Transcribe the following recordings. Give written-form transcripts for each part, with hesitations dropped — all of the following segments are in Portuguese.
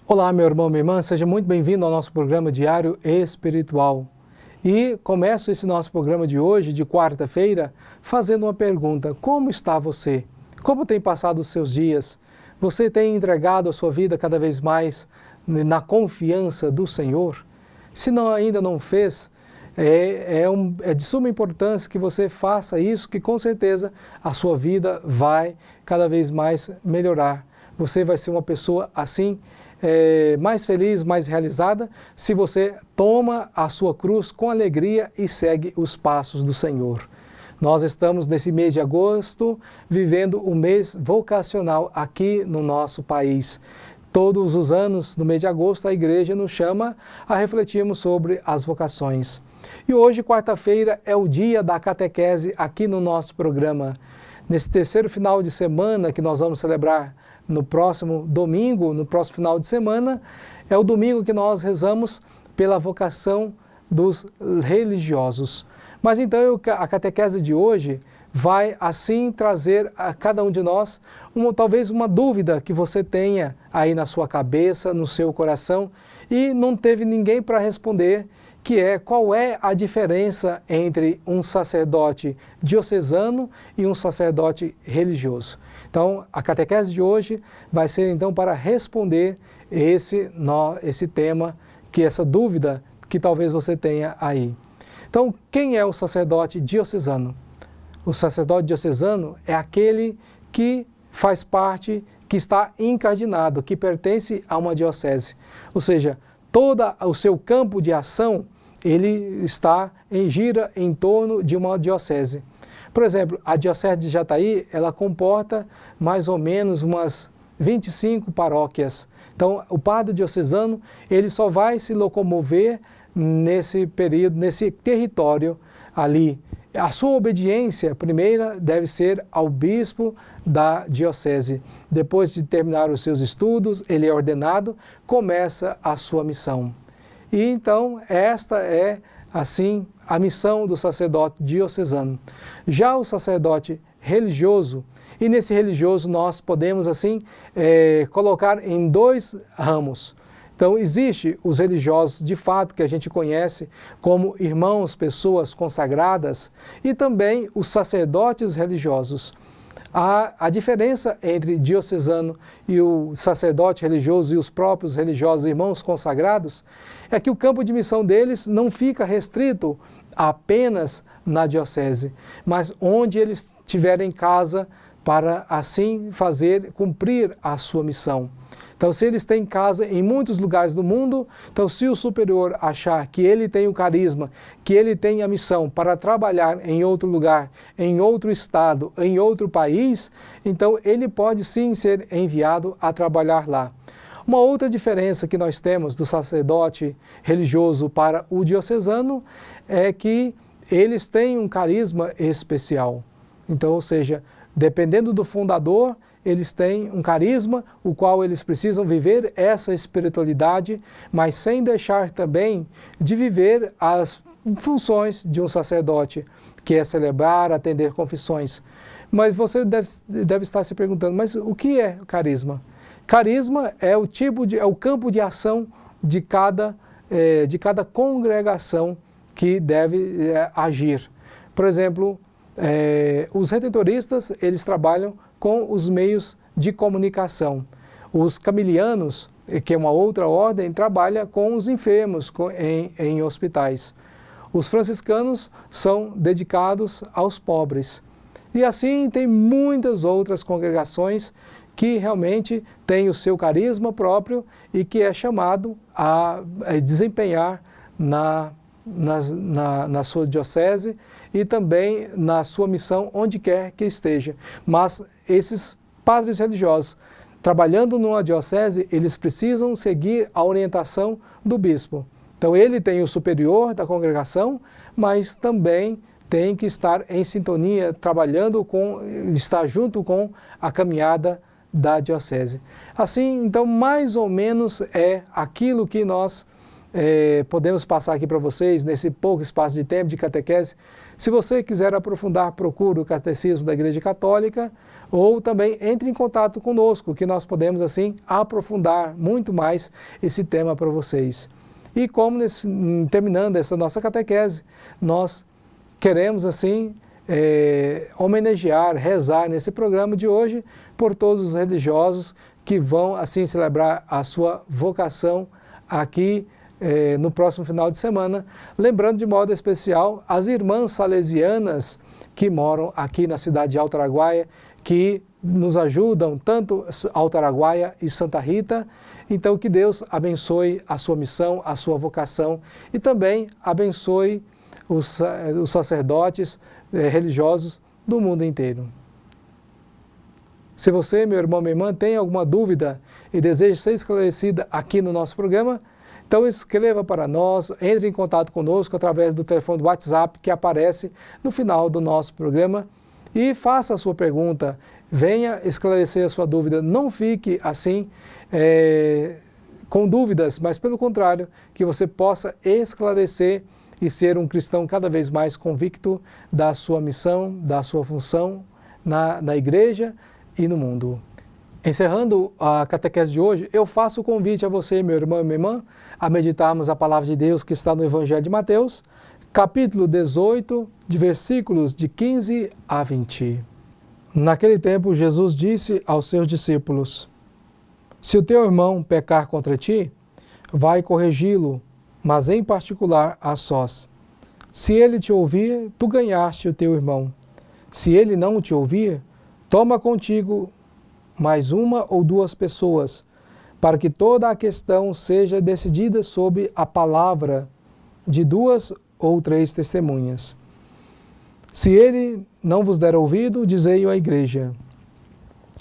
Olá, meu irmão, minha irmã, seja muito bem-vindo ao nosso programa diário espiritual. E começo esse nosso programa de hoje, de quarta-feira, fazendo uma pergunta: como está você? Como tem passado os seus dias? Você tem entregado a sua vida cada vez mais na confiança do Senhor? Se ainda não fez, é de suma importância que você faça isso, que com certeza a sua vida vai cada vez mais melhorar. Você vai ser uma pessoa assim, mais feliz, mais realizada, se você toma a sua cruz com alegria e segue os passos do Senhor. Nós estamos nesse mês de agosto vivendo o mês vocacional aqui no nosso país. Todos os anos, no mês de agosto, a igreja nos chama a refletirmos sobre as vocações. E hoje, quarta-feira, é o dia da catequese aqui no nosso programa. Nesse terceiro final de semana que nós vamos celebrar no próximo domingo, no próximo final de semana, é o domingo que nós rezamos pela vocação dos religiosos. Mas então a catequese de hoje vai assim trazer a cada um de nós talvez uma dúvida que você tenha aí na sua cabeça, no seu coração, e não teve ninguém para responder, que é qual é a diferença entre um sacerdote diocesano e um sacerdote religioso. Então, a catequese de hoje vai ser então para responder esse tema, essa dúvida que talvez você tenha aí. Então, quem é o sacerdote diocesano? O sacerdote diocesano é aquele que faz parte, que está incardinado, que pertence a uma diocese. Ou seja, todo o seu campo de ação, ele gira em torno de uma diocese. Por exemplo, a diocese de Jataí, ela comporta mais ou menos umas 25 paróquias. Então, o padre diocesano, ele só vai se locomover nesse período, nesse território ali. A sua obediência primeira deve ser ao bispo da diocese. Depois de terminar os seus estudos, ele é ordenado, começa a sua missão. E então, esta é, assim, a missão do sacerdote diocesano. Já o sacerdote religioso, e nesse religioso nós podemos, assim, colocar em dois ramos. Então, existe os religiosos, de fato, que a gente conhece como irmãos, pessoas consagradas, e também os sacerdotes religiosos. A diferença entre diocesano e o sacerdote religioso e os próprios religiosos irmãos consagrados é que o campo de missão deles não fica restrito apenas na diocese, mas onde eles tiverem casa para assim cumprir a sua missão. Então, se eles têm casa em muitos lugares do mundo, então se o superior achar que ele tem o carisma, que ele tem a missão para trabalhar em outro lugar, em outro estado, em outro país, então ele pode sim ser enviado a trabalhar lá. Uma outra diferença que nós temos do sacerdote religioso para o diocesano é que eles têm um carisma especial. Então, ou seja, dependendo do fundador, eles têm um carisma, o qual eles precisam viver essa espiritualidade, mas sem deixar também de viver as funções de um sacerdote, que é celebrar, atender confissões. Mas você deve estar se perguntando, mas o que é carisma? Carisma é o campo de ação de cada congregação que deve agir. Por exemplo, os redentoristas, eles trabalham com os meios de comunicação. Os camilianos, que é uma outra ordem, trabalha com os enfermos em hospitais. Os franciscanos são dedicados aos pobres. E assim tem muitas outras congregações que realmente têm o seu carisma próprio e que é chamado a desempenhar na sua diocese e também na sua missão, onde quer que esteja. Mas esses padres religiosos, trabalhando numa diocese, eles precisam seguir a orientação do bispo. Então ele tem o superior da congregação, mas também tem que estar em sintonia, estar junto com a caminhada da diocese. Assim, então, mais ou menos é aquilo que nós podemos passar aqui para vocês, nesse pouco espaço de tempo de catequese. Se você quiser aprofundar, procure o Catecismo da Igreja Católica, ou também entre em contato conosco, que nós podemos assim aprofundar muito mais esse tema para vocês. E como terminando essa nossa catequese, nós queremos assim homenagear, rezar nesse programa de hoje por todos os religiosos que vão assim celebrar a sua vocação aqui no próximo final de semana, lembrando de modo especial as irmãs salesianas que moram aqui na cidade de Alto Araguaia, que nos ajudam, tanto Alto Araguaia e Santa Rita. Então que Deus abençoe a sua missão, a sua vocação e também abençoe os sacerdotes religiosos do mundo inteiro. Se você, meu irmão, minha irmã, tem alguma dúvida e deseja ser esclarecida aqui no nosso programa, então escreva para nós, entre em contato conosco através do telefone do WhatsApp que aparece no final do nosso programa e faça a sua pergunta, venha esclarecer a sua dúvida, não fique assim com dúvidas, mas pelo contrário, que você possa esclarecer e ser um cristão cada vez mais convicto da sua missão, da sua função na igreja e no mundo. Encerrando a catequese de hoje, eu faço o convite a você, meu irmão e minha irmã, a meditarmos a palavra de Deus que está no Evangelho de Mateus, capítulo 18, de versículos de 15 a 20. Naquele tempo, Jesus disse aos seus discípulos: se o teu irmão pecar contra ti, vai corrigi-lo, mas em particular a sós. Se ele te ouvir, tu ganhaste o teu irmão. Se ele não te ouvir, toma contigo mais uma ou duas pessoas, para que toda a questão seja decidida sob a palavra de 2 ou 3 testemunhas. Se ele não vos der ouvido, dizei-o à igreja.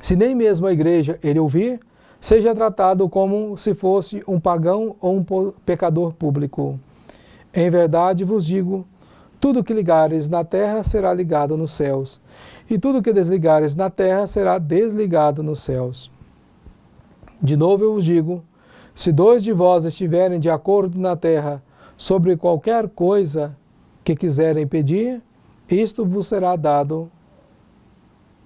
Se nem mesmo a igreja ele ouvir, seja tratado como se fosse um pagão ou um pecador público. Em verdade vos digo, tudo que ligares na terra será ligado nos céus, e tudo que desligares na terra será desligado nos céus. De novo eu vos digo, se 2 de vós estiverem de acordo na terra sobre qualquer coisa que quiserem pedir, isto vos será dado,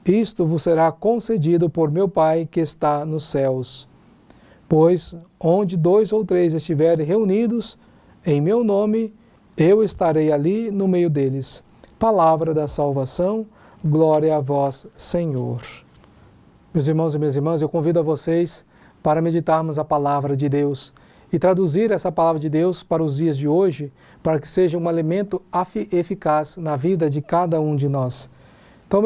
isto vos será concedido por meu Pai que está nos céus. Pois onde 2 ou 3 estiverem reunidos em meu nome, eu estarei ali no meio deles. Palavra da salvação, glória a vós, Senhor. Meus irmãos e minhas irmãs, eu convido a vocês para meditarmos a palavra de Deus e traduzir essa palavra de Deus para os dias de hoje, para que seja um alimento eficaz na vida de cada um de nós. Então,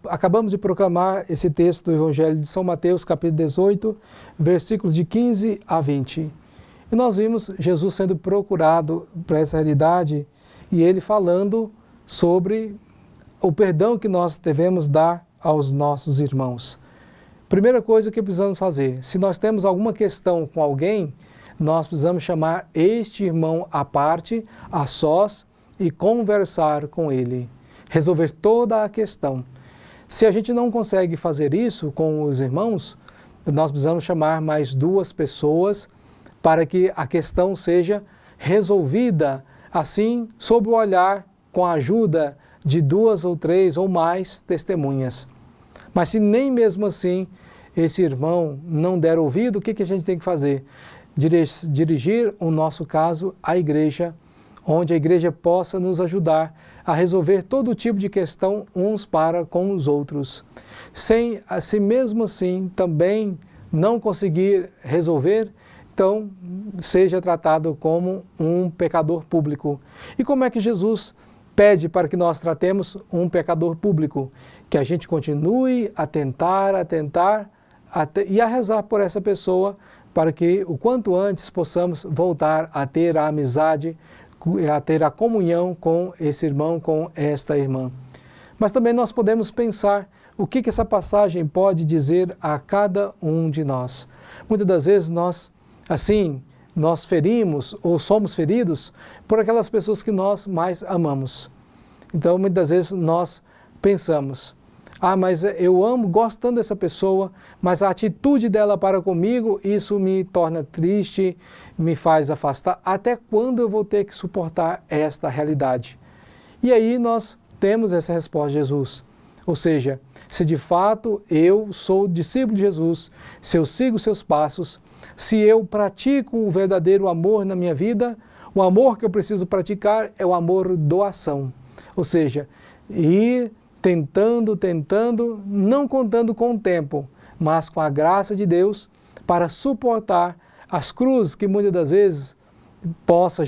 acabamos de proclamar esse texto do Evangelho de São Mateus, capítulo 18, versículos de 15 a 20. E nós vimos Jesus sendo procurado para essa realidade e ele falando sobre o perdão que nós devemos dar aos nossos irmãos. Primeira coisa que precisamos fazer, se nós temos alguma questão com alguém, nós precisamos chamar este irmão à parte, a sós, e conversar com ele, resolver toda a questão. Se a gente não consegue fazer isso com os irmãos, nós precisamos chamar mais 2 pessoas para que a questão seja resolvida, assim, sob o olhar, com a ajuda de 2 ou 3 ou mais testemunhas. Mas se nem mesmo assim esse irmão não der ouvido, o que a gente tem que fazer? Dirigir o nosso caso à igreja, onde a igreja possa nos ajudar a resolver todo tipo de questão uns para com os outros. Se mesmo assim também não conseguir resolver, então seja tratado como um pecador público. E como é que Jesus pede para que nós tratemos um pecador público? Que a gente continue a tentar e a rezar por essa pessoa, para que o quanto antes possamos voltar a ter a amizade, a ter a comunhão com esse irmão, com esta irmã. Mas também nós podemos pensar o que essa passagem pode dizer a cada um de nós. Muitas das vezes nós ferimos ou somos feridos por aquelas pessoas que nós mais amamos. Então, muitas vezes nós pensamos, mas eu amo, gosto tanto dessa pessoa, mas a atitude dela para comigo, isso me torna triste, me faz afastar. Até quando eu vou ter que suportar esta realidade? E aí nós temos essa resposta de Jesus. Ou seja, se de fato eu sou discípulo de Jesus, se eu sigo seus passos, se eu pratico o verdadeiro amor na minha vida, o amor que eu preciso praticar é o amor doação. Ou seja, ir tentando, não contando com o tempo, mas com a graça de Deus para suportar as cruzes que muitas das vezes possa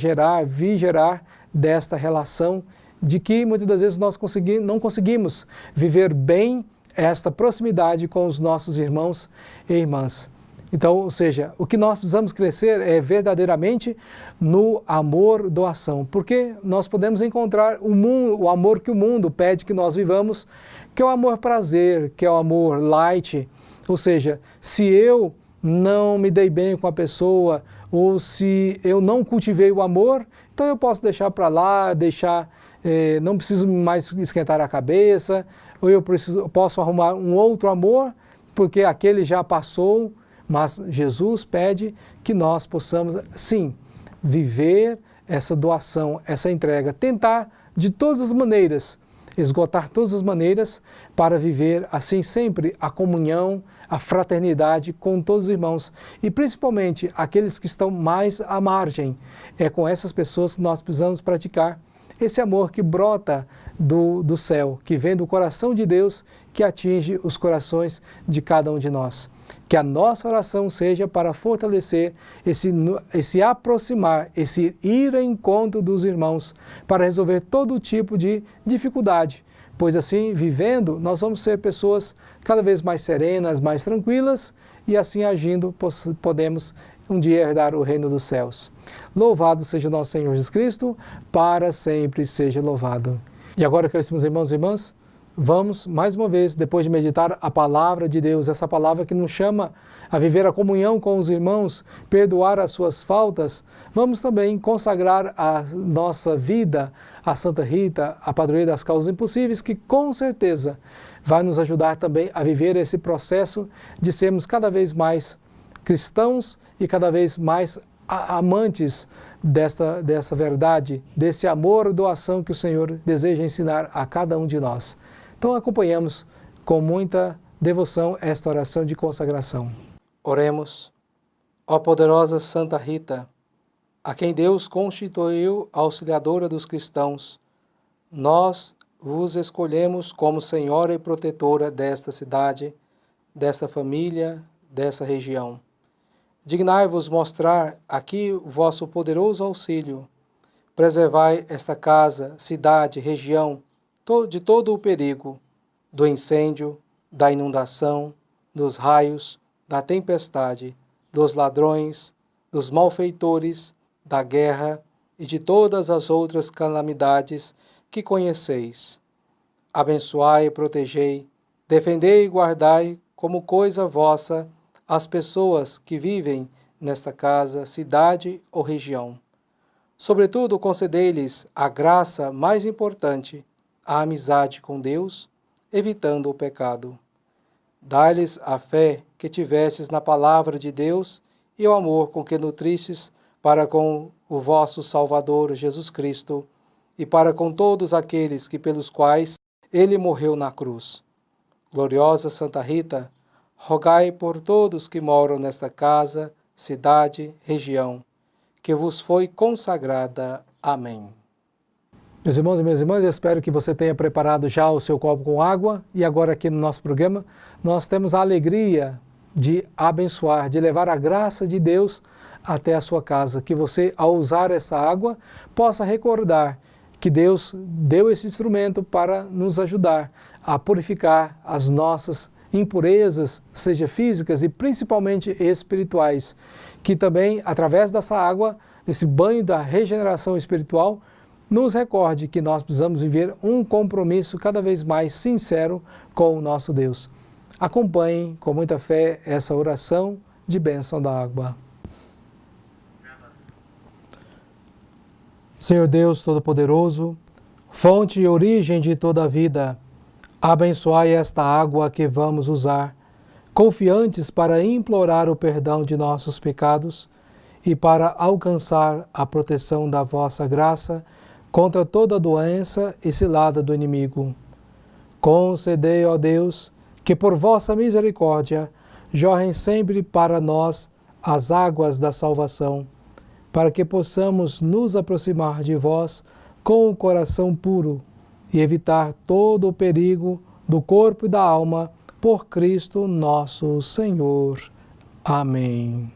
vir gerar desta relação de que muitas das vezes nós não conseguimos viver bem esta proximidade com os nossos irmãos e irmãs. Então, ou seja, o que nós precisamos crescer é verdadeiramente no amor doação, porque nós podemos encontrar o amor que o mundo pede que nós vivamos, que é o amor prazer, que é o amor light, ou seja, se eu não me dei bem com a pessoa, ou se eu não cultivei o amor, então eu posso deixar para lá, não preciso mais esquentar a cabeça, ou eu posso arrumar um outro amor, porque aquele já passou. Mas Jesus pede que nós possamos, sim, viver essa doação, essa entrega, tentar de todas as maneiras, esgotar todas as maneiras para viver assim sempre a comunhão, a fraternidade com todos os irmãos e principalmente aqueles que estão mais à margem. É com essas pessoas que nós precisamos praticar esse amor que brota do céu, que vem do coração de Deus, que atinge os corações de cada um de nós. Que a nossa oração seja para fortalecer esse aproximar, esse ir ao encontro dos irmãos, para resolver todo tipo de dificuldade. Pois assim, vivendo, nós vamos ser pessoas cada vez mais serenas, mais tranquilas, e assim agindo, podemos um dia herdar o reino dos céus. Louvado seja nosso Senhor Jesus Cristo, para sempre seja louvado. E agora, caríssimos irmãos e irmãs, vamos, mais uma vez, depois de meditar a palavra de Deus, essa palavra que nos chama a viver a comunhão com os irmãos, perdoar as suas faltas, vamos também consagrar a nossa vida a Santa Rita, a padroeira das causas impossíveis, que com certeza vai nos ajudar também a viver esse processo de sermos cada vez mais cristãos e cada vez mais amantes dessa verdade, desse amor, doação que o Senhor deseja ensinar a cada um de nós. Então acompanhamos com muita devoção esta oração de consagração. Oremos. Ó poderosa Santa Rita, a quem Deus constituiu auxiliadora dos cristãos, nós vos escolhemos como senhora e protetora desta cidade, desta família, dessa região. Dignai-vos mostrar aqui o vosso poderoso auxílio. Preservai esta casa, cidade, região, de todo o perigo, do incêndio, da inundação, dos raios, da tempestade, dos ladrões, dos malfeitores, da guerra e de todas as outras calamidades que conheceis. Abençoai e protegei, defendei e guardai como coisa vossa as pessoas que vivem nesta casa, cidade ou região. Sobretudo, concedei-lhes a graça mais importante, a amizade com Deus, evitando o pecado. Dai-lhes a fé que tivesses na palavra de Deus e o amor com que nutristes para com o vosso Salvador Jesus Cristo e para com todos aqueles pelos quais Ele morreu na cruz. Gloriosa Santa Rita, rogai por todos que moram nesta casa, cidade, região, que vos foi consagrada. Amém. Meus irmãos e minhas irmãs, eu espero que você tenha preparado já o seu copo com água e agora aqui no nosso programa nós temos a alegria de abençoar, de levar a graça de Deus até a sua casa, que você, ao usar essa água, possa recordar que Deus deu esse instrumento para nos ajudar a purificar as nossas impurezas, seja físicas e principalmente espirituais, que também, através dessa água, desse banho da regeneração espiritual, nos recorde que nós precisamos viver um compromisso cada vez mais sincero com o nosso Deus. Acompanhem com muita fé essa oração de bênção da água. Senhor Deus Todo-Poderoso, fonte e origem de toda a vida, abençoai esta água que vamos usar, confiantes para implorar o perdão de nossos pecados e para alcançar a proteção da vossa graça contra toda doença e cilada do inimigo. Concedei, ó Deus, que por vossa misericórdia jorrem sempre para nós as águas da salvação, para que possamos nos aproximar de vós com o coração puro e evitar todo o perigo do corpo e da alma, por Cristo nosso Senhor. Amém.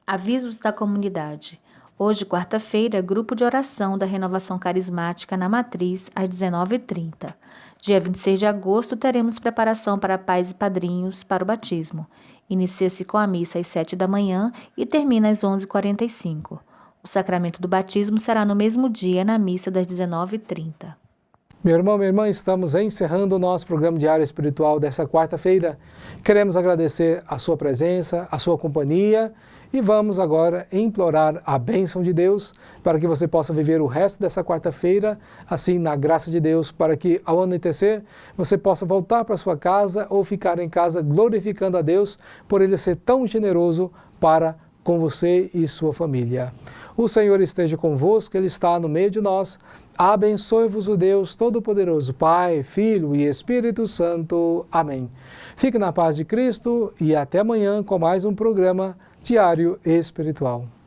Avisos da comunidade. Hoje, quarta-feira, grupo de oração da Renovação Carismática na Matriz, às 19h30. Dia 26 de agosto, teremos preparação para pais e padrinhos para o batismo. Inicia-se com a missa às 7 da manhã e termina às 11h45. O sacramento do batismo será no mesmo dia, na missa das 19h30. Meu irmão, minha irmã, estamos encerrando o nosso programa Diário Espiritual dessa quarta-feira. Queremos agradecer a sua presença, a sua companhia e vamos agora implorar a bênção de Deus para que você possa viver o resto dessa quarta-feira, assim, na graça de Deus, para que ao anoitecer você possa voltar para sua casa ou ficar em casa glorificando a Deus por Ele ser tão generoso para com você e sua família. O Senhor esteja convosco, Ele está no meio de nós. Abençoe-vos o Deus Todo-Poderoso, Pai, Filho e Espírito Santo. Amém. Fique na paz de Cristo e até amanhã com mais um programa Diário Espiritual.